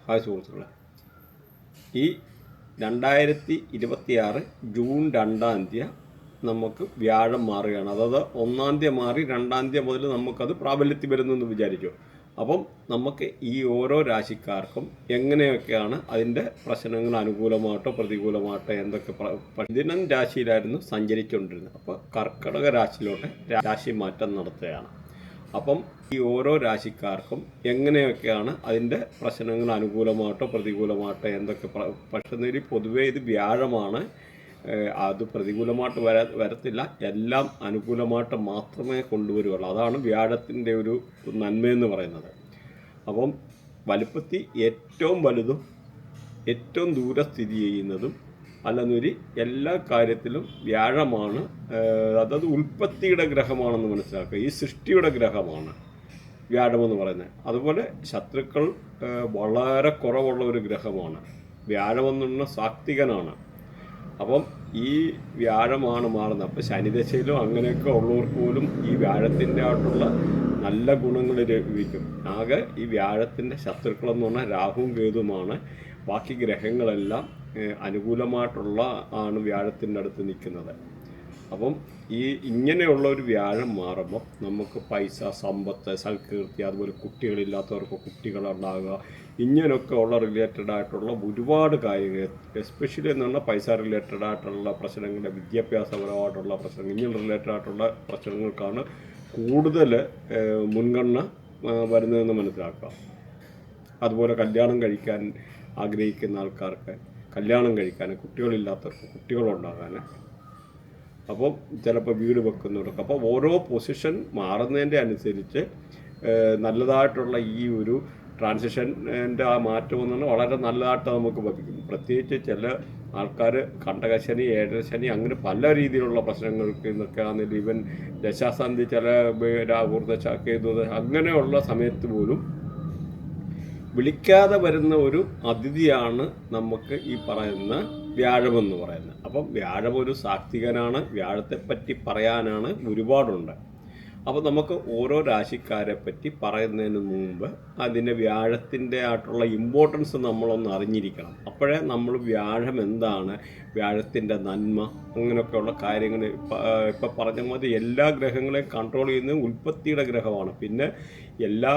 Hi സുഹൃത്തുക്കളെ, ഈ 2026 June 2-ാം തീയതി നമുക്ക് വ്യാഴം മാറുകയാണ്. അതായത് 1-ാം തീയതി മാറി 2-ാം തീയതി മുതൽ നമുക്കത് പ്രാബല്യത്തിൽ വരുന്നെന്ന് വിചാരിക്കും. അപ്പം നമുക്ക് ഈ ഓരോ രാശിക്കാർക്കും എങ്ങനെയൊക്കെയാണ് അതിൻ്റെ പ്രശ്നങ്ങൾ അനുകൂലമായിട്ടോ പ്രതികൂലമായിട്ടോ എന്തൊക്കെ ദിനം രാശിയിലായിരുന്നു സഞ്ചരിച്ചുകൊണ്ടിരുന്നത്. അപ്പോൾ കർക്കിടക രാശിയിലോട്ട് രാശി മാറ്റം നടത്തുകയാണ്. അപ്പം ഈ ഓരോ രാശിക്കാർക്കും എങ്ങനെയൊക്കെയാണ് അതിൻ്റെ പ്രശ്നങ്ങൾ അനുകൂലമായിട്ടോ പ്രതികൂലമായിട്ടോ എന്തൊക്കെ പക്ഷേ പൊതുവേ ഇത് വ്യാഴമാണ്. അത് പ്രതികൂലമായിട്ട് വരത്തില്ല, എല്ലാം അനുകൂലമായിട്ട് മാത്രമേ കൊണ്ടുവരുള്ളൂ. അതാണ് വ്യാഴത്തിൻ്റെ ഒരു നന്മയെന്ന് പറയുന്നത്. അപ്പം വലുപ്പത്തിൽ ഏറ്റവും വലുതും ഏറ്റവും ദൂരെ സ്ഥിതി ചെയ്യുന്നതും അല്ലെന്നൊരു എല്ലാ കാര്യത്തിലും വ്യാഴമാണ്. അതായത് ഉൽപ്പത്തിയുടെ ഗ്രഹമാണെന്ന് മനസ്സിലാക്കുക. ഈ സൃഷ്ടിയുടെ ഗ്രഹമാണ് വ്യാഴമെന്ന് പറയുന്നത്. അതുപോലെ ശത്രുക്കൾ വളരെ കുറവുള്ള ഒരു ഗ്രഹമാണ്. വ്യാഴമെന്നുള്ള സാത്വികനാണ്. അപ്പം ഈ വ്യാഴമാണ് മാറുന്നത്. അപ്പോൾ ശനിദശയിലും അങ്ങനെയൊക്കെ ഉള്ളവർക്ക് പോലും ഈ വ്യാഴത്തിൻ്റെ ആയിട്ടുള്ള നല്ല ഗുണങ്ങൾ ലഭിക്കും. ആകെ ഈ വ്യാഴത്തിൻ്റെ ശത്രുക്കളെന്ന് പറഞ്ഞാൽ രാഹുവും കേതുമാണ്. ബാക്കി ഗ്രഹങ്ങളെല്ലാം അനുകൂലമായിട്ടുള്ള ആണ് വ്യാഴത്തിൻ്റെ അടുത്ത് നിൽക്കുന്നത്. അപ്പം ഈ ഇങ്ങനെയുള്ള ഒരു വ്യാഴം മാറുമ്പോൾ നമുക്ക് പൈസ, സമ്പത്ത്, സൽകീർത്തി, അതുപോലെ കുട്ടികളില്ലാത്തവർക്ക് കുട്ടികളുണ്ടാകുക, ഇങ്ങനെയൊക്കെ ഉള്ള റിലേറ്റഡ് ആയിട്ടുള്ള ഒരുപാട് കാര്യങ്ങൾ, എസ്പെഷ്യലി എന്ന് പറഞ്ഞാൽ പൈസ റിലേറ്റഡ് ആയിട്ടുള്ള പ്രശ്നങ്ങൾ, വിദ്യാഭ്യാസപരമായിട്ടുള്ള പ്രശ്നങ്ങൾ, ഇങ്ങനെ റിലേറ്റഡ് ആയിട്ടുള്ള പ്രശ്നങ്ങൾക്കാണ് കൂടുതൽ മുൻഗണന വരുന്നതെന്ന് മനസ്സിലാക്കുക. അതുപോലെ കല്യാണം കഴിക്കാൻ ആഗ്രഹിക്കുന്ന ആൾക്കാർക്ക് കല്യാണം കഴിക്കാൻ, കുട്ടികളില്ലാത്തവർക്ക് കുട്ടികളുണ്ടാകാൻ, അപ്പം ചിലപ്പോൾ വീട് വെക്കുന്നവർക്ക്. അപ്പോൾ ഓരോ പൊസിഷൻ മാറുന്നതിൻ്റെ അനുസരിച്ച് നല്ലതായിട്ടുള്ള ഈ ഒരു ട്രാൻസിഷൻ്റെ ആ മാറ്റം എന്ന് പറഞ്ഞാൽ വളരെ നല്ലതായിട്ട് നമുക്ക് ലഭിക്കും. പ്രത്യേകിച്ച് ചില ആൾക്കാർ കണ്ടകശനി, ഏഴരശനി, അങ്ങനെ പല രീതിയിലുള്ള പ്രശ്നങ്ങൾക്ക് ഇന്നൊക്കെ ആണെങ്കിലും ഈവൻ ദശാസന്ധി, ചില രാഹുർദശ, കേതുദശ, അങ്ങനെയുള്ള സമയത്ത് പോലും വിളിക്കാതെ വരുന്ന ഒരു അതിഥിയാണ് നമുക്ക് ഈ പറയുന്ന വ്യാഴമെന്ന് പറയുന്നത്. അപ്പം വ്യാഴം ഒരു സാത്വികനാണ്. വ്യാഴത്തെപ്പറ്റി പറയാനാണ് ഒരുപാടുണ്ട്. അപ്പോൾ നമുക്ക് ഓരോ രാശിക്കാരെ പറ്റി പറയുന്നതിന് മുമ്പ് അതിൻ്റെ വ്യാഴത്തിൻ്റെ ആയിട്ടുള്ള ഇമ്പോർട്ടൻസ് നമ്മളൊന്ന് അറിഞ്ഞിരിക്കണം. അപ്പോഴേ നമ്മൾ വ്യാഴം എന്താണ്, വ്യാഴത്തിൻ്റെ നന്മ, അങ്ങനെയൊക്കെയുള്ള കാര്യങ്ങൾ ഇപ്പം പറഞ്ഞ മതി. എല്ലാ ഗ്രഹങ്ങളെയും കൺട്രോൾ ചെയ്യുന്നത് ഉൽപ്പത്തിയുടെ ഗ്രഹമാണ്. പിന്നെ എല്ലാ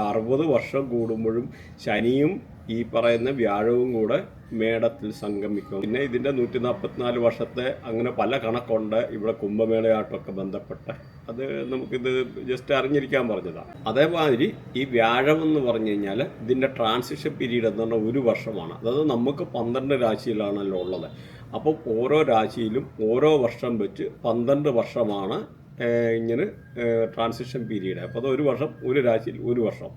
60 വർഷം കൂടുമ്പോഴും ശനിയും ഈ പറയുന്ന വ്യാഴവും കൂടെ മേടത്തിൽ സംഗമിക്കും. പിന്നെ ഇതിൻ്റെ 144 വർഷത്തെ അങ്ങനെ പല കണക്കുണ്ട് ഇവിടെ കുംഭമേളയായിട്ടൊക്കെ ബന്ധപ്പെട്ട്. അത് നമുക്കിത് ജസ്റ്റ് അറിഞ്ഞിരിക്കാൻ പറഞ്ഞതാണ്. അതേമാതിരി ഈ വ്യാഴം എന്ന് പറഞ്ഞു കഴിഞ്ഞാൽ ഇതിൻ്റെ ട്രാൻസിഷൻ പീരീഡ് എന്ന് പറഞ്ഞാൽ 1 വർഷമാണ്. അതായത് നമുക്ക് 12 രാശിയിലാണല്ലോ ഉള്ളത്. അപ്പം ഓരോ രാശിയിലും ഓരോ വർഷം വെച്ച് 12 വർഷമാണ് ഇങ്ങനെ ട്രാൻസിഷൻ പീരീഡ്. അപ്പോൾ അത് 1 വർഷം, ഒരു രാശിയിൽ 1 വർഷം.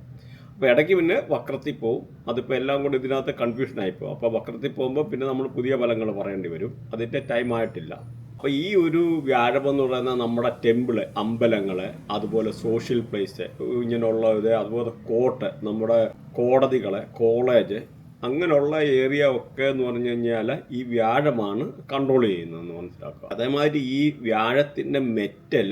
അപ്പോൾ ഇടയ്ക്ക് പിന്നെ വക്രത്തിൽ പോവും. അതിപ്പോൾ എല്ലാം കൂടി ഇതിനകത്ത് കൺഫ്യൂഷനായിപ്പോവും. അപ്പോൾ വക്രത്തിൽ പോകുമ്പോൾ പിന്നെ നമ്മൾ പുതിയ ഫലങ്ങൾ പറയേണ്ടി വരും. അതിൻ്റെ ടൈം ആയിട്ടില്ല. അപ്പോൾ ഈ ഒരു വ്യാഴമെന്ന് പറയുന്നത് നമ്മുടെ ടെമ്പിള്, അമ്പലങ്ങൾ, അതുപോലെ സോഷ്യൽ പ്ലേസ്, ഇങ്ങനെയുള്ള ഇത്, അതുപോലെ കോർട്ട്, നമ്മുടെ കോടതികൾ, കോളേജ്, അങ്ങനെയുള്ള ഏരിയ ഒക്കെ എന്ന് പറഞ്ഞു കഴിഞ്ഞാൽ ഈ വ്യാഴമാണ് കൺട്രോൾ ചെയ്യുന്നതെന്ന് മനസ്സിലാക്കുക. അതേമാതിരി ഈ വ്യാഴത്തിൻ്റെ മെറ്റൽ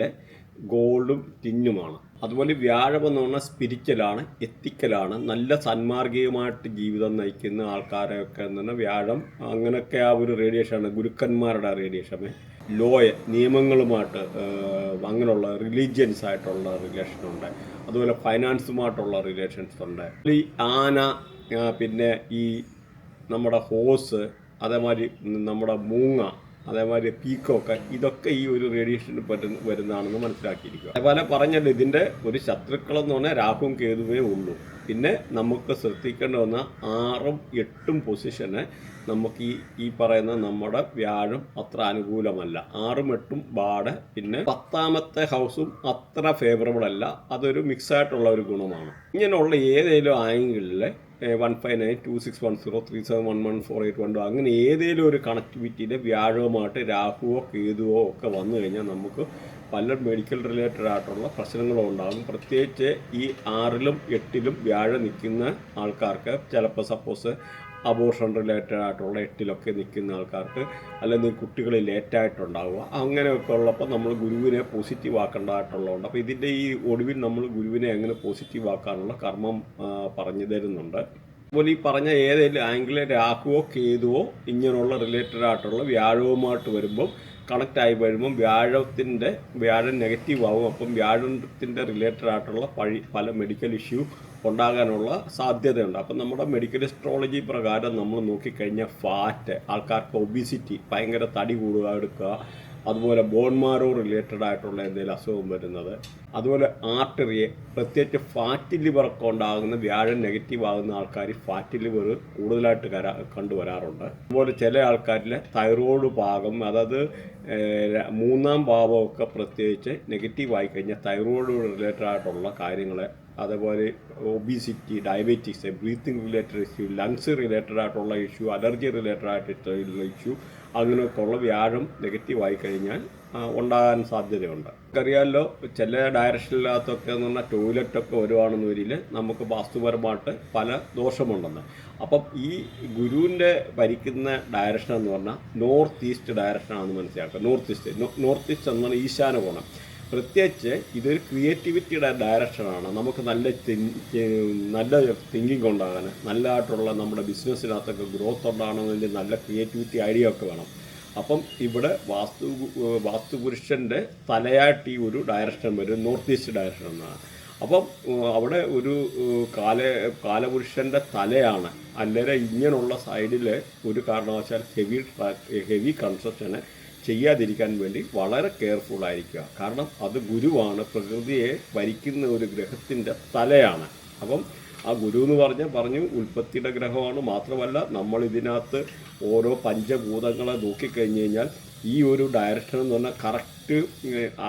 ഗോൾഡും ടിന്നുമാണ്. അതുപോലെ വ്യാഴം എന്ന് പറഞ്ഞാൽ സ്പിരിച്വലാണ്, എത്തിക്കലാണ്, നല്ല സന്മാർഗീയമായിട്ട് ജീവിതം നയിക്കുന്ന ആൾക്കാരെയൊക്കെ എന്ന് പറഞ്ഞാൽ വ്യാഴം അങ്ങനെയൊക്കെ ആ ഒരു റേഡിയേഷനാണ്. ഗുരുക്കന്മാരുടെ റേഡിയേഷൻ, നിയമങ്ങളുമായിട്ട് അങ്ങനെയുള്ള റിലീജിയൻസ് ആയിട്ടുള്ള റിലേഷനുണ്ട്. അതുപോലെ ഫൈനാൻസുമായിട്ടുള്ള റിലേഷൻസ് ഉണ്ട്. ഈ ആന, പിന്നെ ഈ നമ്മുടെ ഹോസ്, അതേമാതിരി നമ്മുടെ മൂങ്ങ, അതേമാതിരി പീക്കോക്ക്, ഇതൊക്കെ ഈ ഒരു റേഡിയേഷന് വരുന്നതാണെന്ന് മനസ്സിലാക്കിയിരിക്കുക. അതേപോലെ പറഞ്ഞല്ലോ, ഇതിൻ്റെ ഒരു ശത്രുക്കളെന്ന് പറഞ്ഞാൽ രാഹുവും കേതുവേ ഉള്ളൂ. പിന്നെ നമുക്ക് ശ്രദ്ധിക്കേണ്ട വന്ന 6ഉം 8ഉം പൊസിഷന് നമുക്ക് ഈ പറയുന്ന നമ്മുടെ വ്യാഴം അത്ര അനുകൂലമല്ല. 6ഉം 8ഉം ബാഡ്. പിന്നെ 10ാമത്തെ ഹൗസും അത്ര ഫേവറബിൾ അല്ല. അതൊരു മിക്സായിട്ടുള്ള ഒരു ഗുണമാണ്. ഇങ്ങനെയുള്ള ഏതെങ്കിലും ആംഗിളിൽ 159261037114812 അങ്ങനെ ഏതെങ്കിലും ഒരു കണക്ടിവിറ്റിയിൽ വ്യാഴവുമായിട്ട് രാഹുവോ കേതുവോ ഒക്കെ വന്നു കഴിഞ്ഞാൽ നമുക്ക് പല മെഡിക്കൽ റിലേറ്റഡ് ആയിട്ടുള്ള പ്രശ്നങ്ങളും ഉണ്ടാകും. പ്രത്യേകിച്ച് ഈ 6ലും 8ലും വ്യാഴം നിൽക്കുന്ന ആൾക്കാർക്ക് ചിലപ്പോൾ സപ്പോസ് അബോർഷൻ റിലേറ്റഡ് ആയിട്ടുള്ള 8ലൊക്കെ നിൽക്കുന്ന ആൾക്കാർക്ക്, അല്ലെങ്കിൽ കുട്ടികൾ ലേറ്റായിട്ടുണ്ടാവുക, അങ്ങനെയൊക്കെ ഉള്ളപ്പോൾ നമ്മൾ ഗുരുവിനെ പോസിറ്റീവ് ആക്കേണ്ടതായിട്ടുള്ളതുണ്ട്. അപ്പോൾ ഇതിൻ്റെ ഈ ഒടുവിൽ നമ്മൾ ഗുരുവിനെ എങ്ങനെ പോസിറ്റീവ് ആക്കാനുള്ള കർമ്മം പറഞ്ഞു തരുന്നുണ്ട്. അതുപോലെ ഈ പറഞ്ഞ ഏതെങ്കിലും ആംഗിളിൽ രാഹുവോ കേതുവോ ഇങ്ങനെയുള്ള റിലേറ്റഡ് ആയിട്ടുള്ള വ്യാഴവുമായിട്ട് വരുമ്പം കണക്റ്റായി വരുമ്പം വ്യാഴം നെഗറ്റീവ് ആവും. അപ്പം വ്യാഴത്തിൻ്റെ റിലേറ്റഡ് ആയിട്ടുള്ള പല മെഡിക്കൽ ഇഷ്യൂ ഉണ്ടാകാനുള്ള സാധ്യതയുണ്ട്. അപ്പം നമ്മുടെ മെഡിക്കൽ അസ്ട്രോളജി പ്രകാരം നമ്മൾ നോക്കിക്കഴിഞ്ഞാൽ ഫാറ്റ്, ആൾക്കാർക്ക് ഒബിസിറ്റി, ഭയങ്കര തടി കൂടുക എടുക്കുക, അതുപോലെ ബോൺമാരോ റിലേറ്റഡ് ആയിട്ടുള്ള എന്തെങ്കിലും അസുഖം വരുന്നത്, അതുപോലെ ആർട്ടറിയെ പ്രത്യേകിച്ച് ഫാറ്റ് ലിവറൊക്കെ ഉണ്ടാകുന്ന വ്യാഴം നെഗറ്റീവ് ആകുന്ന ആൾക്കാർ ഫാറ്റ് ലിവർ കൂടുതലായിട്ട് കണ്ടുവരാറുണ്ട്. അതുപോലെ ചില ആൾക്കാരിൽ തൈറോയ്ഡ് ഭാഗം, അതായത് മൂന്നാം ഭാവമൊക്കെ പ്രത്യേകിച്ച് നെഗറ്റീവ് ആയി കഴിഞ്ഞാൽ തൈറോയ്ഡ് റിലേറ്റഡ് ആയിട്ടുള്ള കാര്യങ്ങൾ, അതേപോലെ obesity, diabetes, breathing related issue, lungs related ആയിട്ടുള്ള ഇഷ്യൂ, അലർജി റിലേറ്റഡ് ആയിട്ടുള്ള ഇഷ്യൂ, അങ്ങനെയൊക്കെ ഉള്ള വ്യാഴം നെഗറ്റീവ് ആയി കഴിഞ്ഞാൽ ഉണ്ടാകാൻ സാധ്യതയുണ്ട്. നമുക്കറിയാമല്ലോ ചില ഡയറക്ഷനിനകത്തൊക്കെ എന്ന് പറഞ്ഞാൽ ടോയ്ലറ്റൊക്കെ വരുവാണെന്ന് വരിൽ നമുക്ക് വാസ്തുപരമായിട്ട് പല ദോഷമുണ്ടെന്ന്. അപ്പം ഈ ഗുരുവിൻ്റെ ഭരിക്കുന്ന ഡയറക്ഷൻ എന്ന് പറഞ്ഞാൽ നോർത്ത് ഈസ്റ്റ് ഡയറക്ഷനാണെന്ന് മനസ്സിലാക്കുക. നോർത്ത് ഈസ്റ്റ് എന്നാണ് ഈശാന കോണം. പ്രത്യേകിച്ച് ഇതൊരു ക്രിയേറ്റിവിറ്റിയുടെ ഡയറക്ഷനാണ്. നമുക്ക് നല്ല തിങ്കിങ് ഉണ്ടാകാൻ, നല്ലതായിട്ടുള്ള നമ്മുടെ ബിസിനസ്സിനകത്തൊക്കെ ഗ്രോത്ത് ഉണ്ടാകണമെങ്കിൽ നല്ല ക്രിയേറ്റിവിറ്റി ഐഡിയ ഒക്കെ വേണം. അപ്പം ഇവിടെ വാസ്തുപുരുഷൻ്റെ തലയായിട്ട് ഈ ഒരു ഡയറക്ഷൻ വരും, നോർത്ത് ഈസ്റ്റ് ഡയറക്ഷൻ എന്നാണ്. അപ്പം അവിടെ ഒരു കാലപുരുഷൻ്റെ തലയാണ്. അല്ലെങ്കിൽ ഇങ്ങനെയുള്ള സൈഡിൽ ഒരു കാരണവശാൽ ഹെവി കൺസ്ട്രക്ഷന് ചെയ്യാതിരിക്കാൻ വേണ്ടി വളരെ കെയർഫുൾ ആയിരിക്കുക. കാരണം അത് ഗുരുവാണ്, പ്രകൃതിയെ ഭരിക്കുന്ന ഒരു ഗ്രഹത്തിൻ്റെ തലയാണ്. അപ്പം ആ ഗുരു എന്ന് പറഞ്ഞു ഉൽപ്പത്തിയുടെ ഗ്രഹമാണ്. മാത്രമല്ല നമ്മൾ ഇതിനകത്ത് ഓരോ പഞ്ചഭൂതങ്ങളെ നോക്കിക്കഴിഞ്ഞ് കഴിഞ്ഞാൽ ഈ ഒരു ഡയറക്ഷൻ എന്ന് പറഞ്ഞാൽ കറക്റ്റ്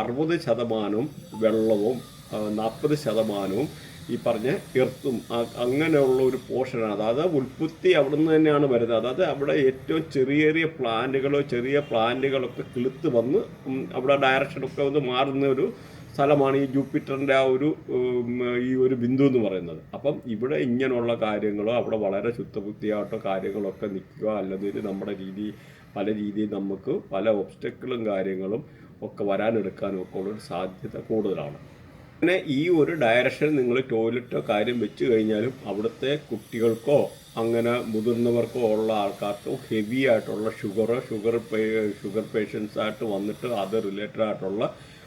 60% വെള്ളവും 40% ഈ പറഞ്ഞ എർത്തും അങ്ങനെയുള്ള ഒരു പോർഷനാണ്. അതായത് ഉൽപ്പത്തി അവിടെ നിന്ന് തന്നെയാണ് വരുന്നത്. അതായത് അവിടെ ഏറ്റവും ചെറിയ പ്ലാന്റുകളൊക്കെ കിളുത്ത് വന്ന് അവിടെ ഡയറക്ഷനൊക്കെ ഒന്ന് മാറുന്ന ഒരു സ്ഥലമാണ് ഈ ജൂപ്പിറ്ററിൻ്റെ ഈ ഒരു ബിന്ദു എന്ന് പറയുന്നത്. അപ്പം ഇവിടെ ഇങ്ങനെയുള്ള കാര്യങ്ങളോ അവിടെ വളരെ ശുദ്ധബുദ്ധിയായിട്ടോ കാര്യങ്ങളൊക്കെ നിൽക്കുക, അല്ലെങ്കിൽ നമ്മുടെ പല രീതിയിൽ നമുക്ക് പല ഒബ്സ്റ്റക്കിളും കാര്യങ്ങളും ഒക്കെ വരാനെടുക്കാനും ഒക്കെ ഉള്ളൊരു സാധ്യത കൂടുതലാണ്. പിന്നെ ഈ ഒരു ഡയറക്ഷൻ നിങ്ങൾ ടോയ്ലറ്റോ കാര്യം വെച്ച് കഴിഞ്ഞാലും അവിടുത്തെ കുട്ടികൾക്കോ അങ്ങനെ മുതിർന്നവർക്കോ ഉള്ള ആൾക്കാർക്കോ ഹെവി ആയിട്ടുള്ള ഷുഗർ പേഷ്യൻസായിട്ട് വന്നിട്ട് അത് റിലേറ്റഡ് ആയിട്ടുള്ള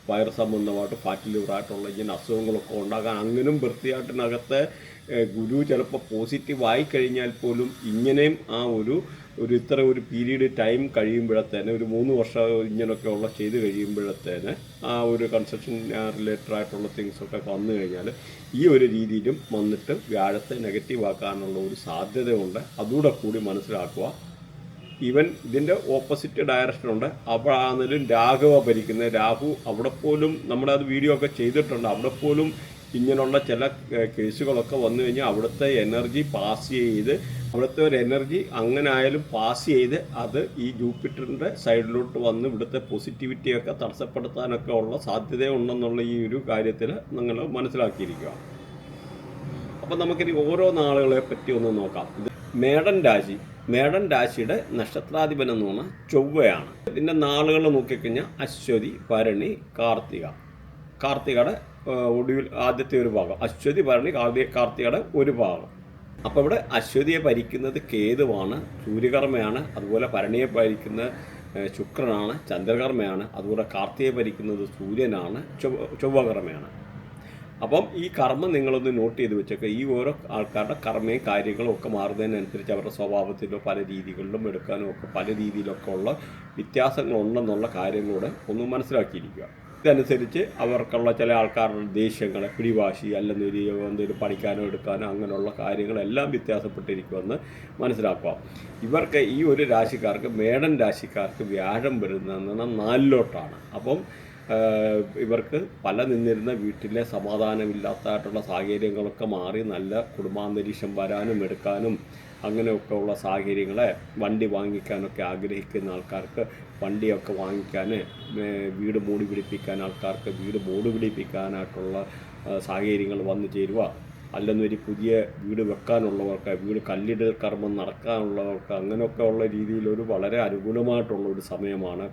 വയറ് സംബന്ധമായിട്ട് ഫാറ്റ് ലിവറായിട്ടുള്ള ഇങ്ങനെ അസുഖങ്ങളൊക്കെ ഉണ്ടാകാൻ, അങ്ങനെയും വൃത്തിയായിട്ടിനകത്തെ ഗുരു ചിലപ്പോൾ പോസിറ്റീവായി കഴിഞ്ഞാൽ പോലും ഇങ്ങനെയും ആ ഒരു ഇത്ര ഒരു പീരീഡ് ടൈം കഴിയുമ്പോഴത്തേന് ഒരു 3 വർഷം ഇങ്ങനെയൊക്കെ ഉള്ള ചെയ്ത് കഴിയുമ്പോഴത്തേന് ആ ഒരു കൺസ്ട്രക്ഷൻ റിലേറ്റഡ് ആയിട്ടുള്ള തിങ്സൊക്കെ വന്നു കഴിഞ്ഞാൽ ഈ ഒരു രീതിയിലും വന്നിട്ട് വ്യാഴത്തെ നെഗറ്റീവ് ആക്കാനുള്ള ഒരു സാധ്യതയുണ്ട്. അതുകൂടെ കൂടി മനസ്സിലാക്കുക. ഈവൻ ഇതിൻ്റെ ഓപ്പോസിറ്റ് ഡയറക്ഷനുണ്ട്. അപ്പോഴാണെങ്കിലും രാഹുവ ഭരിക്കുന്നത്. രാഹു അവിടെ പോലും നമ്മളത് വീഡിയോ ഒക്കെ ചെയ്തിട്ടുണ്ട്. അവിടെ പോലും ഇങ്ങനെയുള്ള ചില കേസുകളൊക്കെ വന്നു കഴിഞ്ഞാൽ അവിടുത്തെ എനർജി പാസ് ചെയ്ത്, അവിടുത്തെ ഒരു എനർജി അങ്ങനെ ആയാലും പാസ് ചെയ്ത് അത് ഈ ജൂപ്പിറ്ററിൻ്റെ സൈഡിലോട്ട് വന്ന് ഇവിടുത്തെ പോസിറ്റിവിറ്റിയൊക്കെ തടസ്സപ്പെടുത്താനൊക്കെ ഉള്ള സാധ്യതയുണ്ടെന്നുള്ള ഈ ഒരു കാര്യത്തിൽ നിങ്ങൾ മനസ്സിലാക്കിയിരിക്കുക. അപ്പം നമുക്കിനി ഓരോ നാളുകളെ പറ്റി ഒന്ന് നോക്കാം. ഇത് മേടൻ രാശിയുടെ നക്ഷത്രാധിപൻ എന്ന് പറഞ്ഞാൽ ചൊവ്വയാണ്. ഇതിൻ്റെ നാളുകൾ നോക്കിക്കഴിഞ്ഞാൽ അശ്വതി, ഭരണി, കാർത്തികയുടെ ഒടുവിൽ ആദ്യത്തെ ഒരു ഭാഗം, അശ്വതി, ഭരണി, കാർത്തികയുടെ ഒരു ഭാഗം. അപ്പോൾ ഇവിടെ അശ്വതിയെ ഭരിക്കുന്നത് കേതുവാണ്, സൂര്യകർമ്മയാണ്. അതുപോലെ ഭരണിയെ ഭരിക്കുന്നത് ശുക്രനാണ്, ചന്ദ്രകർമ്മയാണ്. അതുപോലെ കാർത്തികയെ ഭരിക്കുന്നത് സൂര്യനാണ്, ചൊവ്വകർമ്മയാണ്. അപ്പം ഈ കർമ്മം നിങ്ങളൊന്ന് നോട്ട് ചെയ്ത് വെച്ചൊക്കെ ഈ ഓരോ ആൾക്കാരുടെ കർമ്മയും കാര്യങ്ങളും ഒക്കെ മാറുന്നതിനനുസരിച്ച് അവരുടെ സ്വഭാവത്തിലോ പല രീതികളിലും എടുക്കാനും ഒക്കെ പല രീതിയിലൊക്കെ ഉള്ള വ്യത്യാസങ്ങളുണ്ടെന്നുള്ള കാര്യങ്ങളൂടെ ഒന്ന് മനസ്സിലാക്കിയിരിക്കുക. ഇതനുസരിച്ച് അവർക്കുള്ള ചില ആൾക്കാരുടെ ദേഷ്യങ്ങൾ, പിടിവാശി, അല്ലെങ്കിൽ എന്തെങ്കിലും പഠിക്കാനോ എടുക്കാനോ അങ്ങനെയുള്ള കാര്യങ്ങളെല്ലാം വ്യത്യാസപ്പെട്ടിരിക്കുമെന്ന് മനസ്സിലാക്കുക. ഇവർക്ക് ഈ ഒരു രാശിക്കാർക്ക്, മേടൻ രാശിക്കാർക്ക് വ്യാഴം വരുന്നതെന്ന് 4ലോട്ടാണ്. അപ്പം ഇവർക്ക് നിന്നിരുന്ന വീട്ടിലെ സമാധാനമില്ലാത്തതായിട്ടുള്ള സാഹചര്യങ്ങളൊക്കെ മാറി നല്ല കുടുംബാന്തരീക്ഷം വരാനും എടുക്കാനും അങ്ങനെയൊക്കെ ഉള്ള സാഹചര്യങ്ങളെ വണ്ടി വാങ്ങിക്കാനൊക്കെ ആഗ്രഹിക്കുന്ന ആൾക്കാർക്ക് വണ്ടിയൊക്കെ വാങ്ങിക്കാൻ, വീട് മൂടി പിടിപ്പിക്കാൻ ആൾക്കാർക്ക് വീട് മൂടി പിടിപ്പിക്കാനായിട്ടുള്ള സാഹചര്യങ്ങൾ വന്നു ചേരുക, അല്ലെന്നൊരു പുതിയ വീട് വെക്കാനുള്ളവർക്ക്, വീട് കല്ലിടൽ കർമ്മം നടക്കാനുള്ളവർക്ക് അങ്ങനെയൊക്കെ ഉള്ള രീതിയിലൊരു വളരെ അനുകൂലമായിട്ടുള്ള ഒരു സമയമാണ്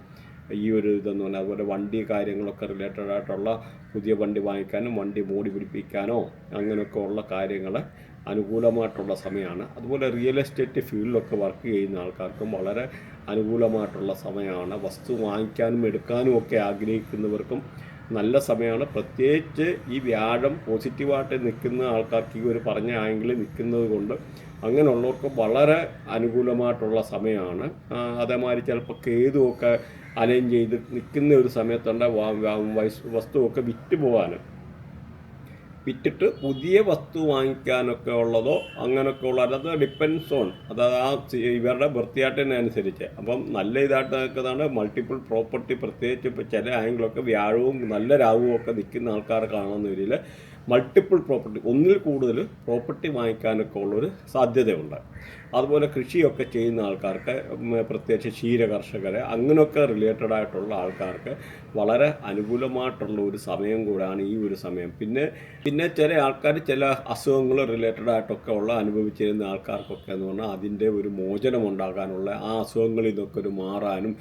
ഈ ഒരു ഇതെന്ന് പറഞ്ഞാൽ. അതുപോലെ വണ്ടി കാര്യങ്ങളൊക്കെ റിലേറ്റഡ് ആയിട്ടുള്ള പുതിയ വണ്ടി വാങ്ങിക്കാനും വണ്ടി മോടി പിടിപ്പിക്കാനോ അങ്ങനെയൊക്കെ ഉള്ള കാര്യങ്ങൾ അനുകൂലമായിട്ടുള്ള സമയമാണ്. അതുപോലെ റിയൽ എസ്റ്റേറ്റ് ഫീൽഡിലൊക്കെ വർക്ക് ചെയ്യുന്ന ആൾക്കാർക്കും വളരെ അനുകൂലമായിട്ടുള്ള സമയമാണ്. വസ്തു വാങ്ങിക്കാനും എടുക്കാനും ഒക്കെ ആഗ്രഹിക്കുന്നവർക്കും നല്ല സമയമാണ്. പ്രത്യേകിച്ച് ഈ വ്യാഴം പോസിറ്റീവായിട്ട് നിൽക്കുന്ന ആൾക്കാർക്ക് ഈ ഒരു പറഞ്ഞ ആംഗിളിൽ നിൽക്കുന്നത് കൊണ്ട് അങ്ങനെയുള്ളവർക്ക് വളരെ അനുകൂലമായിട്ടുള്ള സമയമാണ്. അതേമാതിരി ചിലപ്പോൾ കേതുവൊക്കെ അലൈൻ ചെയ്ത് നിൽക്കുന്ന ഒരു സമയത്തുണ്ട് വസ്തുവൊക്കെ വിറ്റ് പോകാൻ, വിറ്റിട്ട് പുതിയ വസ്തു വാങ്ങിക്കാനൊക്കെ ഉള്ളതോ അങ്ങനെയൊക്കെ ഉള്ള, അത് ഡിപ്പെൻസ് ഓൺ, അതായത് ആ ഇവരുടെ വൃത്തിയായിട്ടിനനുസരിച്ച്. അപ്പം നല്ല ഇതായിട്ട് നിൽക്കുന്നതാണ് മൾട്ടിപ്പിൾ പ്രോപ്പർട്ടി. പ്രത്യേകിച്ച് ഇപ്പോൾ ചില ആംഗിളൊക്കെ വ്യാഴവും നല്ല രാഹുവും ഒക്കെ നിൽക്കുന്ന ആൾക്കാർ കാണുന്നവരിൽ മൾട്ടിപ്പിൾ പ്രോപ്പർട്ടി, ഒന്നിൽ കൂടുതൽ പ്രോപ്പർട്ടി വാങ്ങിക്കാനൊക്കെ ഉള്ളൊരു സാധ്യതയുണ്ട്. അതുപോലെ കൃഷിയൊക്കെ ചെയ്യുന്ന ആൾക്കാർക്ക്, പ്രത്യേകിച്ച് ക്ഷീര കർഷകർ അങ്ങനെയൊക്കെ റിലേറ്റഡ് ആയിട്ടുള്ള ആൾക്കാർക്ക് വളരെ അനുകൂലമായിട്ടുള്ള ഒരു സമയം കൂടാണ് ഈ ഒരു സമയം. പിന്നെ ചില ആൾക്കാർ ചില അസുഖങ്ങൾ റിലേറ്റഡ് ആയിട്ടൊക്കെ ഉള്ള അനുഭവിച്ചിരുന്ന ആൾക്കാർക്കൊക്കെ എന്ന് പറഞ്ഞാൽ അതിൻ്റെ ഒരു മോചനം ഉണ്ടാകാനുള്ള, ആ അസുഖങ്ങളിൽ നിന്നൊക്കെ ഒരു മാറാനും,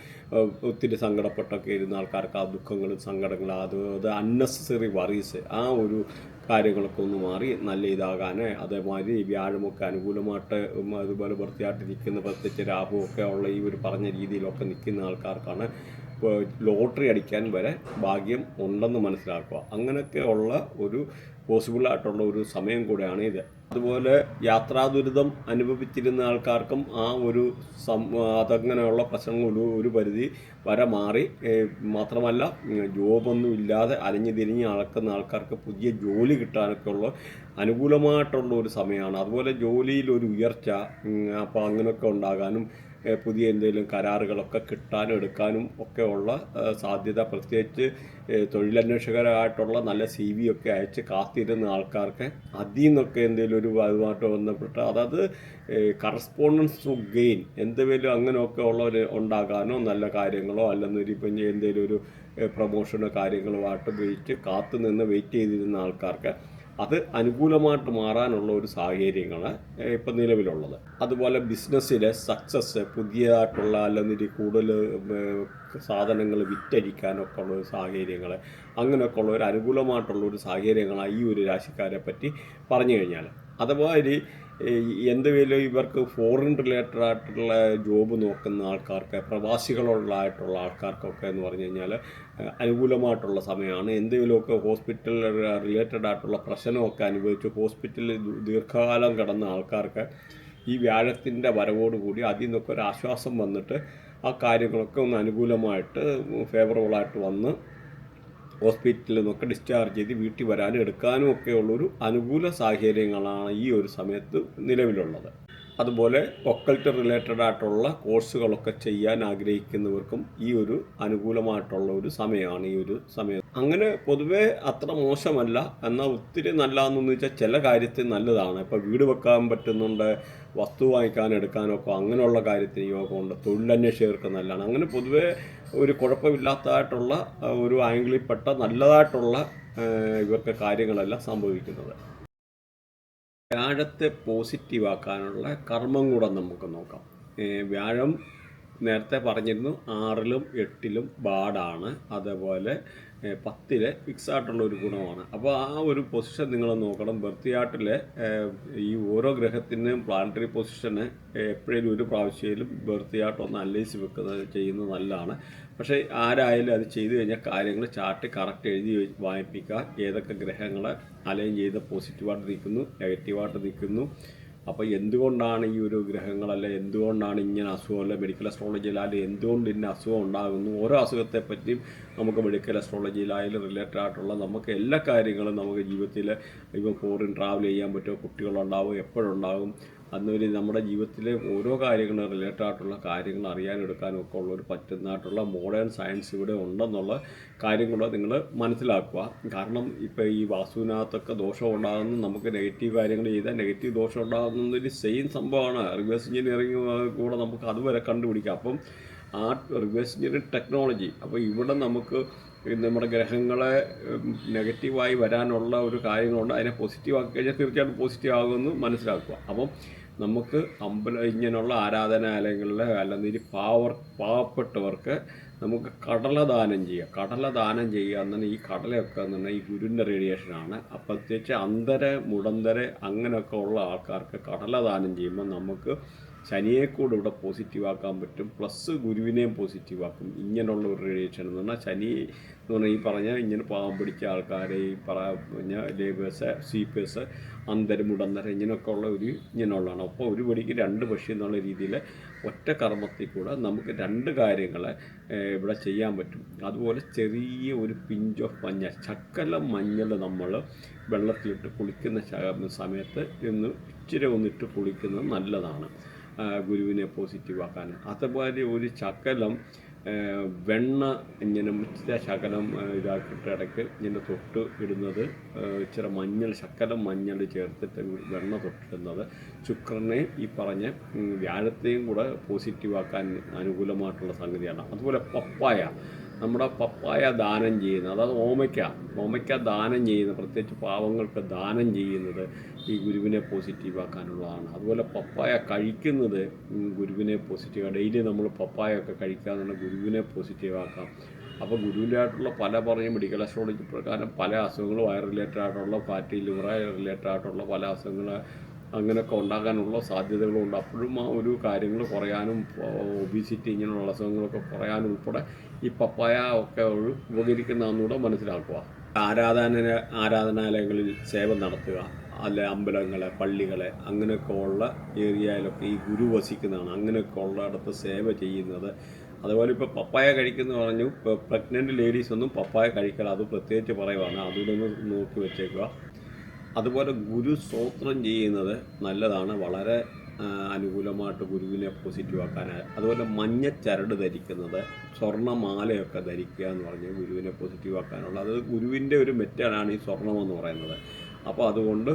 ഒത്തിരി സങ്കടപ്പെട്ടൊക്കെ ഇരുന്ന ആൾക്കാർക്ക് ആ ദുഃഖങ്ങളും സങ്കടങ്ങളും അത് അൺനെസസറി വറീസ് ആ ഒരു കാര്യങ്ങളൊക്കെ ഒന്ന് മാറി നല്ല ഇതാകാൻ, അതേമാതിരി വ്യാഴമൊക്കെ അനുകൂലമായിട്ട് അതുപോലെ വൃത്തിയായിട്ടിരിക്കുന്ന പ്രത്യേകിച്ച് രാഹുവൊക്കെ ഉള്ള ഈ ഒരു പറഞ്ഞ രീതിയിലൊക്കെ നിൽക്കുന്ന ആൾക്കാർക്കാണ് ലോട്ടറി അടിക്കാൻ വരെ ഭാഗ്യം ഉണ്ടെന്ന് മനസ്സിലാക്കുക. അങ്ങനെയൊക്കെ ഉള്ള ഒരു പോസിബിളായിട്ടുള്ള ഒരു സമയം കൂടെയാണ് ഇത്. അതുപോലെ യാത്രാദുരിതം അനുഭവിച്ചിരുന്ന ആൾക്കാർക്കും ആ ഒരു അതങ്ങനെയുള്ള പ്രശ്നങ്ങൾ ഒരു പരിധി വരെ മാറി. മാത്രമല്ല ജോബൊന്നും ഇല്ലാതെ അലഞ്ഞു തിരിഞ്ഞ് നടക്കുന്ന ആൾക്കാർക്ക് പുതിയ ജോലി കിട്ടാനൊക്കെ ഉള്ള അനുകൂലമായിട്ടുള്ള ഒരു സമയമാണ്. അതുപോലെ ജോലിയിൽ ഒരു ഉയർച്ച, അപ്പോൾ അങ്ങനെയൊക്കെ ഉണ്ടാകാനും പുതിയ എന്തെങ്കിലും കരാറുകളൊക്കെ കിട്ടാനും എടുക്കാനും ഒക്കെ ഉള്ള സാധ്യത, പ്രത്യേകിച്ച് തൊഴിലന്വേഷകരായിട്ടുള്ള നല്ല CV ഒക്കെ അയച്ച് കാത്തിരുന്ന ആൾക്കാർക്ക് അതിൽ നിന്നൊക്കെ എന്തെങ്കിലും ഒരു അതുമായിട്ട് ബന്ധപ്പെട്ട്, അതായത് കറസ്പോണ്ടൻസ് ടു ഗെയിൻ എന്തെങ്കിലും അങ്ങനെയൊക്കെ ഉള്ളവർ ഉണ്ടാകാനോ നല്ല കാര്യങ്ങളോ അല്ലെന്നൊരു ഇപ്പം എന്തെങ്കിലും ഒരു പ്രൊമോഷനോ കാര്യങ്ങളുമായിട്ട് കാത്തു നിന്ന് വെയിറ്റ് ചെയ്തിരുന്ന ആൾക്കാർക്ക് അത് അനുകൂലമായിട്ട് മാറാനുള്ള ഒരു സാഹചര്യങ്ങൾ ഇപ്പം നിലവിലുള്ളത്. അതുപോലെ ബിസിനസ്സിലെ സക്സസ്, പുതിയതായിട്ടുള്ള അല്ലെങ്കിൽ കൂടുതൽ സാധനങ്ങൾ വിറ്റഴിക്കാനൊക്കെ ഉള്ള സാഹചര്യങ്ങൾ, അങ്ങനെയൊക്കെ ഉള്ള ഒരു അനുകൂലമായിട്ടുള്ള ഒരു സാഹചര്യങ്ങളാണ് ഈ ഒരു രാശിക്കാരെ പറ്റി പറഞ്ഞു കഴിഞ്ഞാൽ. അതുപോലെ എന്തെങ്കിലും ഇവർക്ക് ഫോറിൻ റിലേറ്റഡ് ആയിട്ടുള്ള ജോബ് നോക്കുന്ന ആൾക്കാർക്ക്, പ്രവാസികളുള്ളതായിട്ടുള്ള ആൾക്കാർക്കൊക്കെ എന്ന് പറഞ്ഞു കഴിഞ്ഞാൽ അനുകൂലമായിട്ടുള്ള സമയമാണ്. എന്തെങ്കിലുമൊക്കെ ഹോസ്പിറ്റൽ റിലേറ്റഡ് ആയിട്ടുള്ള പ്രശ്നമൊക്കെ അനുഭവിച്ച് ഹോസ്പിറ്റലിൽ ദീർഘകാലം കിടന്ന ആൾക്കാർക്ക് ഈ വ്യാഴത്തിൻ്റെ വരവോടുകൂടി അതിൽ നിന്നൊക്കെ ഒരു ആശ്വാസം വന്നിട്ട് ആ കാര്യങ്ങളൊക്കെ ഒന്ന് അനുകൂലമായിട്ട് ഫേവറബിളായിട്ട് വന്ന് ഹോസ്പിറ്റലിൽ നിന്നൊക്കെ ഡിസ്ചാർജ് ചെയ്ത് വീട്ടിൽ വരാനും എടുക്കാനും ഒക്കെ ഉള്ളൊരു അനുകൂല സാഹചര്യങ്ങളാണ് ഈ ഒരു സമയത്ത് നിലവിലുള്ളത്. അതുപോലെ ഒക്കൾട്ട് റിലേറ്റഡ് ആയിട്ടുള്ള കോഴ്സുകളൊക്കെ ചെയ്യാൻ ആഗ്രഹിക്കുന്നവർക്കും ഈ ഒരു അനുകൂലമായിട്ടുള്ള ഒരു സമയമാണ് ഈ ഒരു സമയം. അങ്ങനെ പൊതുവേ അത്ര മോശമല്ല, എന്നാൽ ഒത്തിരി നല്ലതെന്ന് വെച്ചാൽ ചില കാര്യത്തിൽ നല്ലതാണ്. ഇപ്പോൾ വീട് വെക്കാൻ പറ്റുന്നുണ്ട്, വസ്തു വാങ്ങിക്കാൻ എടുക്കാനൊക്കെ അങ്ങനെയുള്ള കാര്യത്തിന് യോഗമുണ്ട്, തൊഴിലന്വേഷകർക്ക് നല്ലതാണ്. അങ്ങനെ പൊതുവേ ഒരു കുഴപ്പമില്ലാത്തതായിട്ടുള്ള ഒരു ആംഗിളിൽപ്പെട്ട നല്ലതായിട്ടുള്ള ഇവർക്ക് കാര്യങ്ങളെല്ലാം സംഭവിക്കുന്നത്. വ്യാഴത്തെ പോസിറ്റീവാക്കാനുള്ള കർമ്മം കൂടെ നമുക്ക് നോക്കാം. വ്യാഴം നേരത്തെ പറഞ്ഞിരുന്നു 6ലും 8ലും ബാഡാണ്, അതേപോലെ 10ലെ ഫിക്സ് ആയിട്ടുള്ള ഒരു ഗുണമാണ്. അപ്പോൾ ആ ഒരു പൊസിഷൻ നിങ്ങൾ നോക്കണം. ബർത്ത് ഈ ഓരോ ഗ്രഹത്തിനും പ്ലാനറ്ററി പൊസിഷന് എപ്പോഴും ഒരു പ്രാവശ്യയിലും ബർത്ത് ഒന്ന് അനലൈസ് ചെയ്യുന്നത് നല്ലതാണ്. പക്ഷേ ആരായാലും അത് ചെയ്തു കഴിഞ്ഞാൽ കാര്യങ്ങൾ ചാർട്ട് കറക്റ്റ് എഴുതി വായിപ്പിക്കുക. ഏതൊക്കെ ഗ്രഹങ്ങൾ അലൈൻ ചെയ്ത് പോസിറ്റീവായിട്ട് നിൽക്കുന്നു, നെഗറ്റീവായിട്ട് നിൽക്കുന്നു, അപ്പോൾ എന്തുകൊണ്ടാണ് ഈ ഒരു ഗ്രഹങ്ങളല്ല, എന്തുകൊണ്ടാണ് ഇങ്ങനെ അസുഖമല്ല, മെഡിക്കൽ അസ്ട്രോളജിയിലായാലും എന്തുകൊണ്ട് ഇന്ന അസുഖം ഉണ്ടാകുന്നു, ഓരോ അസുഖത്തെപ്പറ്റിയും നമുക്ക് മെഡിക്കൽ അസ്ട്രോളജിയിലായാലും റിലേറ്റഡ് ആയിട്ടുള്ള നമുക്ക് എല്ലാ കാര്യങ്ങളും നമുക്ക് ജീവിതത്തിൽ ഇപ്പം ഫോറിൻ ട്രാവൽ ചെയ്യാൻ പറ്റുമോ, കുട്ടികളുണ്ടാവും, എപ്പോഴുണ്ടാകും, അന്നൊരു നമ്മുടെ ജീവിതത്തിലെ ഓരോ കാര്യങ്ങളും റിലേറ്റഡ് ആയിട്ടുള്ള കാര്യങ്ങൾ അറിയാനെടുക്കാനും ഒക്കെ ഉള്ളൊരു പറ്റുന്നതായിട്ടുള്ള മോഡേൺ സയൻസ് ഇവിടെ ഉണ്ടെന്നുള്ള കാര്യങ്ങൾ നിങ്ങൾ മനസ്സിലാക്കുക. കാരണം ഇപ്പോൾ ഈ വാസ്തുവിനകത്തൊക്കെ ദോഷം ഉണ്ടാകുന്നു, നമുക്ക് നെഗറ്റീവ് കാര്യങ്ങൾ ചെയ്താൽ നെഗറ്റീവ് ദോഷം ഉണ്ടാകുന്നൊരു സെയിം സംഭവമാണ്. റിവേഴ്സ് എഞ്ചിനീയറിംഗ് കൂടെ നമുക്ക് അതുവരെ കണ്ടുപിടിക്കാം. അപ്പം ആ റിവേഴ്സ് എഞ്ചിനീയറിംഗ് ടെക്നോളജി, അപ്പോൾ ഇവിടെ നമുക്ക് നമ്മുടെ ഗ്രഹങ്ങളെ നെഗറ്റീവായി വരാനുള്ള ഒരു കാര്യങ്ങളുണ്ട്, അതിനെ പോസിറ്റീവ് ആക്കി കഴിഞ്ഞാൽ തീർച്ചയായിട്ടും പോസിറ്റീവ് ആകുമെന്ന് മനസ്സിലാക്കുക. അപ്പം നമുക്ക് ഇങ്ങനെയുള്ള ആരാധനാലയങ്ങളിലെ അല്ലെങ്കിൽ പാവപ്പെട്ടവർക്ക് നമുക്ക് കടല ദാനം ചെയ്യുക. കടല ദാനം ചെയ്യുക എന്നാൽ ഈ കടലയൊക്കെ എന്ന് പറഞ്ഞാൽ ഈ ഗുരുവിൻ്റെ റേഡിയേഷനാണ്. അപ്പോൾ പ്രത്യേകിച്ച് അന്ധര മുടന്തര അങ്ങനെയൊക്കെ ഉള്ള ആൾക്കാർക്ക് കടല ദാനം ചെയ്യുമ്പോൾ നമുക്ക് ശനിയെ കൂടെ ഇവിടെ പോസിറ്റീവാക്കാൻ പറ്റും, പ്ലസ് ഗുരുവിനെയും പോസിറ്റീവാക്കും. ഇങ്ങനെയുള്ള ഒരു റേഡിയേഷൻ എന്ന് പറഞ്ഞാൽ ശനി എന്ന് പറഞ്ഞാൽ ഈ പറഞ്ഞ ഇങ്ങനെ പാവം പിടിച്ച ആൾക്കാരെ ഈ പറഞ്ഞ ലേബേഴ്സ്, സ്വീപ്പേഴ്സ്, അന്തരം മുടന്തരം ഇങ്ങനെയൊക്കെ ഉള്ള ഇങ്ങനെയുള്ളതാണ്. അപ്പോൾ ഒരു വെടിക്ക് രണ്ട് പക്ഷി എന്നുള്ള രീതിയിൽ ഒറ്റ കർമ്മത്തിൽ കൂടെ നമുക്ക് രണ്ട് കാര്യങ്ങളെ ഇവിടെ ചെയ്യാൻ പറ്റും. അതുപോലെ ചെറിയ ഒരു പിഞ്ച് ഓഫ് മഞ്ഞൾ, ശകലം മഞ്ഞൾ നമ്മൾ വെള്ളത്തിലിട്ട് കുളിക്കുന്ന സമയത്ത് ഇച്ചിരി ഒന്നിട്ട് കുളിക്കുന്നത് നല്ലതാണ് ഗുരുവിനെ പോസിറ്റീവാക്കാൻ. അതുപോലെ ഒരു ശകലം വെണ്ണ ഇങ്ങനെ ശകലം ഇതാക്കിയിട്ട് ഇടയ്ക്ക് ഇങ്ങനെ തൊട്ട് ഇടുന്നത്, ഇച്ചിരി മഞ്ഞൾ, ശകലം മഞ്ഞൾ ചേർത്തിട്ട് വെണ്ണ തൊട്ടിടുന്നത് ശുക്രനെ ഈ പറഞ്ഞ വ്യാഴത്തെയും കൂടെ പോസിറ്റീവാക്കാൻ അനുകൂലമായിട്ടുള്ള സംഗതിയാണ്. അതുപോലെ പപ്പായ, നമ്മുടെ പപ്പായ ദാനം ചെയ്യുന്നത്, അതായത് ഓമയ്ക്ക ദാനം ചെയ്യുന്നത്, പ്രത്യേകിച്ച് പാവങ്ങൾക്ക് ദാനം ചെയ്യുന്നത് ഈ ഗുരുവിനെ പോസിറ്റീവാക്കാനുള്ളതാണ്. അതുപോലെ പപ്പായ കഴിക്കുന്നത് ഗുരുവിനെ പോസിറ്റീവ്, ഡെയിലി നമ്മൾ പപ്പായ ഒക്കെ കഴിക്കാതെ ഗുരുവിനെ പോസിറ്റീവാക്കാം. അപ്പോൾ ഗുരുവിൻ്റെ ആയിട്ടുള്ള മെഡിക്കൽ അസ്ട്രോളജി പ്രകാരം പല അസുഖങ്ങൾ, വയർ റിലേറ്റഡ് ആയിട്ടുള്ള ഫാറ്റി ലിവർ റിലേറ്റഡ് ആയിട്ടുള്ള പല അസുഖങ്ങൾ അങ്ങനെയൊക്കെ ഉണ്ടാകാനുള്ള സാധ്യതകളുണ്ട്. അപ്പോഴും ആ ഒരു കാര്യങ്ങൾ കുറയാനും ഒബീസിറ്റി ഇങ്ങനെയുള്ള അസുഖങ്ങളൊക്കെ കുറയാനും ഉൾപ്പെടെ ഈ പപ്പായ ഒക്കെ ഉപകരിക്കുന്നതെന്നുകൂടെ മനസ്സിലാക്കുക. ആരാധനാലയങ്ങളിൽ സേവ നടത്തുക, അല്ലെ അമ്പലങ്ങളെ, പള്ളികളെ അങ്ങനെയൊക്കെ ഉള്ള ഏരിയയിലൊക്കെ ഈ ഗുരു വസിക്കുന്നതാണ്. അങ്ങനെയൊക്കെ ഉള്ളിടത്ത് സേവ ചെയ്യുന്നത്. അതുപോലെ ഇപ്പോൾ പപ്പായ കഴിക്കുന്ന പറഞ്ഞു, ഇപ്പോൾ പ്രഗ്നൻറ്റ് ലേഡീസ് ഒന്നും പപ്പായ കഴിക്കണം, അത് പ്രത്യേകിച്ച് പറയുവാണ്, അതുകൂടെ ഒന്ന് നോക്കി വെച്ചേക്കുക. അതുപോലെ ഗുരു സ്തോത്രം ചെയ്യുന്നത് നല്ലതാണ്, വളരെ അനുകൂലമായിട്ട് ഗുരുവിനെ പോസിറ്റീവാക്കാനായി. അതുപോലെ മഞ്ഞ ചരട് ധരിക്കുന്നത്, സ്വർണ്ണമാലയൊക്കെ ധരിക്കുക എന്ന് പറഞ്ഞ് ഗുരുവിനെ പോസിറ്റീവാക്കാനുള്ള, അത് ഗുരുവിൻ്റെ ഒരു മെറ്റലാണ് ഈ സ്വർണ്ണമെന്ന് പറയുന്നത്. അപ്പോൾ അതുകൊണ്ട്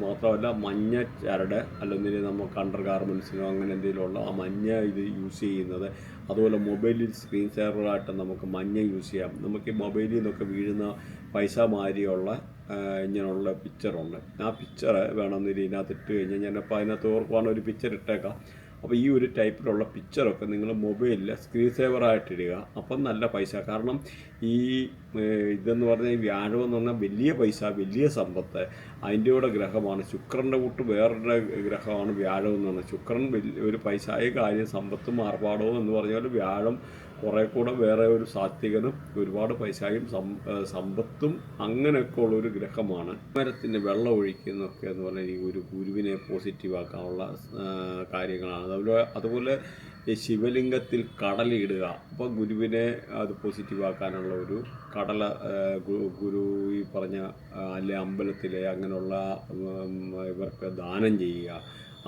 മാത്രമല്ല മഞ്ഞ ചരട്, അല്ലെങ്കിൽ നമുക്ക് അണ്ടർ ഗാർമെൻറ്റ്സിനോ അങ്ങനെ എന്തെങ്കിലുമുള്ള ആ മഞ്ഞ ഇത് യൂസ് ചെയ്യുന്നത്. അതുപോലെ മൊബൈലിൽ സ്ക്രീൻ സേവറായിട്ട് നമുക്ക് മഞ്ഞ യൂസ് ചെയ്യാം. നമുക്ക് ഈ മൊബൈലിൽ നിന്നൊക്കെ വീഴുന്ന പൈസ മാതിരിയുള്ള ഇങ്ങനെയുള്ള പിക്ചറുണ്ട്. ആ പിക്ചർ വേണമെന്നില്ല ഇതിനകത്ത് ഇട്ട് കഴിഞ്ഞാൽ ഞാനപ്പോൾ അതിനകത്ത് ഓർക്കുവാണ് ഒരു പിക്ചർ ഇട്ടേക്കാം. അപ്പോൾ ഈ ഒരു ടൈപ്പിലുള്ള പിക്ചറൊക്കെ നിങ്ങൾ മൊബൈലിൽ സ്ക്രീൻ സേവറായിട്ടിടുക. അപ്പം നല്ല പൈസ, കാരണം ഈ ഇതെന്ന് പറഞ്ഞാൽ ഈ വ്യാഴം എന്ന് പറഞ്ഞാൽ വലിയ പൈസ, വലിയ സമ്പത്ത്, അതിൻ്റെ കൂടെ ഗ്രഹമാണ്. ശുക്രൻ്റെ കൂട്ട് വേറൊരു ഗ്രഹമാണ് വ്യാഴം എന്ന് പറഞ്ഞാൽ. ശുക്രൻ ഒരു പൈസയായ കാര്യം, സമ്പത്തും ആർഭാടവും എന്ന് പറഞ്ഞാൽ വ്യാഴം കുറേ കൂടെ വേറെ ഒരു സാത്വികനും ഒരുപാട് പൈസയും സമ്പത്തും അങ്ങനെയൊക്കെ ഉള്ളൊരു ഗ്രഹമാണ്. മരത്തിന് വെള്ളം ഒഴിക്കുന്നൊക്കെ എന്ന് പറഞ്ഞാൽ ഈ ഒരു ഗുരുവിനെ പോസിറ്റീവാക്കാനുള്ള കാര്യങ്ങളാണ്. അതുപോലെ ഈ ശിവലിംഗത്തിൽ കടലയിടുക, അപ്പോൾ ഗുരുവിനെ അത് പോസിറ്റീവാക്കാനുള്ള ഒരു കടല ഗുരു ഈ പറഞ്ഞ അല്ലെ അമ്പലത്തിലെ അങ്ങനെയുള്ള ഇവർക്ക് ദാനം ചെയ്യുക,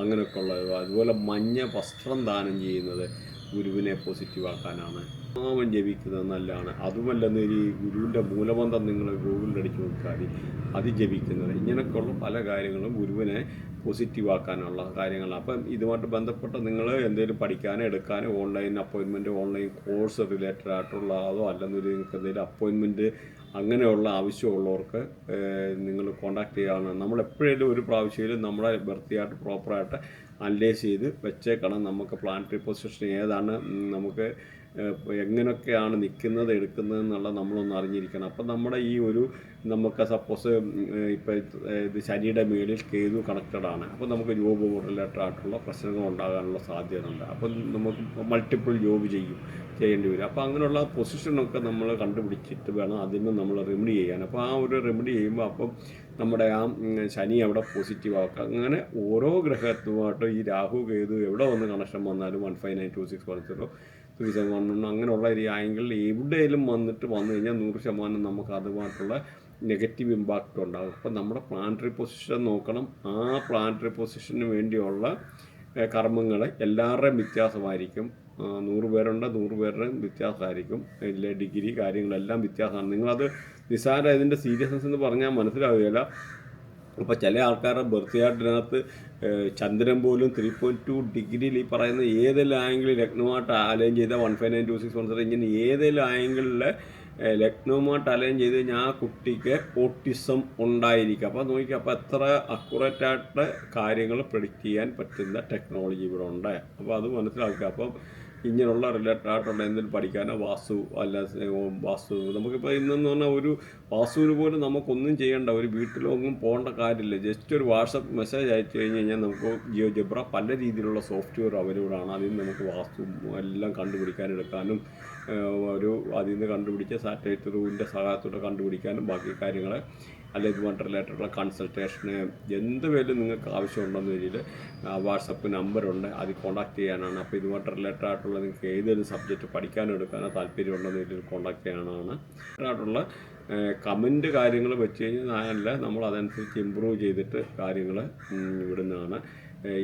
അങ്ങനെയൊക്കെ ഉള്ളത്. അതുപോലെ മഞ്ഞ വസ്ത്രം ദാനം ചെയ്യുന്നത് ഗുരുവിനെ പോസിറ്റീവാക്കാനാണ്. നാമം ജപിക്കുന്നത് നല്ലതാണ്. അതുമല്ലെന്ന് ഈ ഗുരുവിൻ്റെ മൂലമന്ത്രം നിങ്ങൾ ഗൂഗിളിൽ അടിച്ചു നോക്കിയാൽ അത് ജപിക്കുന്നത്, ഇങ്ങനെയൊക്കെയുള്ള പല കാര്യങ്ങളും ഗുരുവിനെ പോസിറ്റീവാക്കാനുള്ള കാര്യങ്ങളാണ്. അപ്പം ഇതുമായിട്ട് ബന്ധപ്പെട്ട് നിങ്ങൾ എന്തെങ്കിലും പഠിക്കാനോ എടുക്കാനോ online appointment, online course related ആയിട്ടുള്ള അതോ അല്ലെങ്കിൽ നിങ്ങൾക്ക് എന്തെങ്കിലും അപ്പോയിൻമെൻറ്റ് അങ്ങനെയുള്ള ആവശ്യമുള്ളവർക്ക് നിങ്ങൾ കോൺടാക്ട് ചെയ്യുകയാണ്. നമ്മളെപ്പോഴും ഒരു പ്രാവശ്യമായാലും നമ്മളെ വൃത്തിയായിട്ട് പ്രോപ്പറായിട്ട് അനലൈസ് ചെയ്ത് വെച്ചേക്കണം. നമുക്ക് പ്ലാനറ്ററി പൊസിഷൻ ഏതാണ്, നമുക്ക് എങ്ങനെയൊക്കെയാണ് നിൽക്കുന്നത് എടുക്കുന്നത് എന്നുള്ള നമ്മളൊന്ന് അറിഞ്ഞിരിക്കണം. അപ്പം നമ്മുടെ ഈ ഒരു നമുക്ക് സപ്പോസ് ഇപ്പോൾ ഇത് ശനിയുടെ മേളിൽ കേതു കണക്റ്റഡാണ്, അപ്പോൾ നമുക്ക് ജോബ് റിലേറ്റഡ് ആയിട്ടുള്ള പ്രശ്നങ്ങൾ ഉണ്ടാകാനുള്ള സാധ്യതയുണ്ട്. അപ്പം നമുക്ക് മൾട്ടിപ്പിൾ ജോബ് ചെയ്യേണ്ടി വരും. അപ്പോൾ അങ്ങനെയുള്ള പൊസിഷനൊക്കെ നമ്മൾ കണ്ടുപിടിച്ചിട്ട് വേണം അതിന് നമ്മൾ റെമഡി ചെയ്യാൻ. അപ്പോൾ ആ ഒരു റെമഡി ചെയ്യുമ്പോൾ അപ്പം നമ്മുടെ ആ ശനി അവിടെ പോസിറ്റീവാക്കുക. അങ്ങനെ ഓരോ ഗ്രഹത്തുമായിട്ട് ഈ രാഹു കേതു എവിടെ വന്ന് കണക്ഷൻ വന്നാലും 159261 3711 അങ്ങനെയുള്ള ഒരു ആംഗിളിൽ എവിടെയെങ്കിലും വന്നു കഴിഞ്ഞാൽ 100% നമുക്ക് അതുമായിട്ടുള്ള നെഗറ്റീവ് ഇമ്പാക്റ്റ് ഉണ്ടാകും. അപ്പം നമ്മുടെ പ്ലാനറ്ററി പൊസിഷൻ നോക്കണം. ആ പ്ലാനറ്ററി പൊസിഷന് വേണ്ടിയുള്ള കർമ്മങ്ങൾ എല്ലാവരുടെയും വ്യത്യാസമായിരിക്കും. 100 പേരുണ്ട്, 100 പേരുടെയും വ്യത്യാസമായിരിക്കും. ഇതിലെ ഡിഗ്രി കാര്യങ്ങളെല്ലാം വ്യത്യാസമാണ്. നിങ്ങളത് നിസ്സാര ഇതിൻ്റെ സീരിയസ്നെസ് എന്ന് പറഞ്ഞാൽ മനസ്സിലാവുകയില്ല. അപ്പോൾ ചില ആൾക്കാരുടെ ബർത്ത് ചാർട്ടിനകത്ത് ചന്ദ്രൻ പോലും 3.2 ഡിഗ്രിയിൽ ഈ പറയുന്ന ഏതെങ്കിലും ആംഗിളിൽ ലഗ്നമായിട്ട് അലൈൻ ചെയ്ത 159261 ഇങ്ങനെ ഏതെങ്കിലും ആംഗിളിൽ ലഗ്നവുമായിട്ട് അലൈൻ ചെയ്ത് കഴിഞ്ഞാൽ ആ കുട്ടിക്ക് ഓട്ടിസം ഉണ്ടായിരിക്കും. അപ്പോൾ നോക്കിക്കുക, അപ്പോൾ എത്ര അക്യുറേറ്റായിട്ട് കാര്യങ്ങൾ പ്രെഡിക്റ്റ് ചെയ്യാൻ പറ്റുന്ന ടെക്നോളജി ഇവിടെ ഉണ്ട്. അപ്പോൾ അത് മനസ്സിലാക്കുക. അപ്പം ഇങ്ങനെയുള്ള റിലേറ്റഡ് ആയിട്ടുള്ള എന്തെങ്കിലും പഠിക്കാനോ വാസ്തു നമുക്കിപ്പോൾ ഇന്നെന്ന് പറഞ്ഞാൽ ഒരു വാസ്തുവിന് പോലും നമുക്കൊന്നും ചെയ്യേണ്ട, ഒരു വീട്ടിലൊന്നും പോകേണ്ട കാര്യമില്ല. ജസ്റ്റ് ഒരു വാട്സപ്പ് മെസ്സേജ് അയച്ചു കഴിഞ്ഞ് നമുക്ക് ജിയോജബ്ര പല രീതിയിലുള്ള സോഫ്റ്റ്വെയർ അവൈലബിൾ ആണ്. അതിൽ നിന്ന് നമുക്ക് വാസ്തു എല്ലാം കണ്ടുപിടിക്കാനെടുക്കാനും അതിൽ നിന്ന് കണ്ടുപിടിച്ച സാറ്റലൈറ്റ് റൂമിൻ്റെ സഹായത്തോടെ കണ്ടുപിടിക്കാനും ബാക്കി കാര്യങ്ങൾ അല്ലെങ്കിൽ ഇതുമായിട്ട് റിലേറ്റഡുള്ള കൺസൾട്ടേഷന് എന്ത് വേലും നിങ്ങൾക്ക് ആവശ്യമുണ്ടെന്ന് രീതിയിൽ വാട്സപ്പ് നമ്പറുണ്ട്, അതിൽ കോൺടാക്ട് ചെയ്യാനാണ്. അപ്പോൾ ഇതുമായിട്ട് റിലേറ്റഡ് ആയിട്ടുള്ള നിങ്ങൾക്ക് ഏതൊരു സബ്ജക്റ്റ് പഠിക്കാനോ എടുക്കാനോ താല്പര്യമുണ്ടെന്ന് രീതിയിൽ കോൺടാക്ട് ചെയ്യാനാണ്. ആയിട്ടുള്ള കമൻറ്റ് കാര്യങ്ങൾ വെച്ച് കഴിഞ്ഞാൽ നമ്മൾ അതനുസരിച്ച് ഇമ്പ്രൂവ് ചെയ്തിട്ട് കാര്യങ്ങൾ വിടുന്നതാണ്.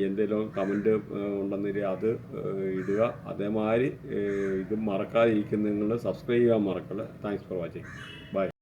എന്തെങ്കിലും കമൻറ്റ് ഉണ്ടെന്നില്ല അത് ഇടുക. അതേമാതിരി ഇത് മറക്കാതിരിക്കുന്ന നിങ്ങൾ സബ്സ്ക്രൈബ് ചെയ്യാൻ മറക്കല്ല. Thanks for watching. ബൈ.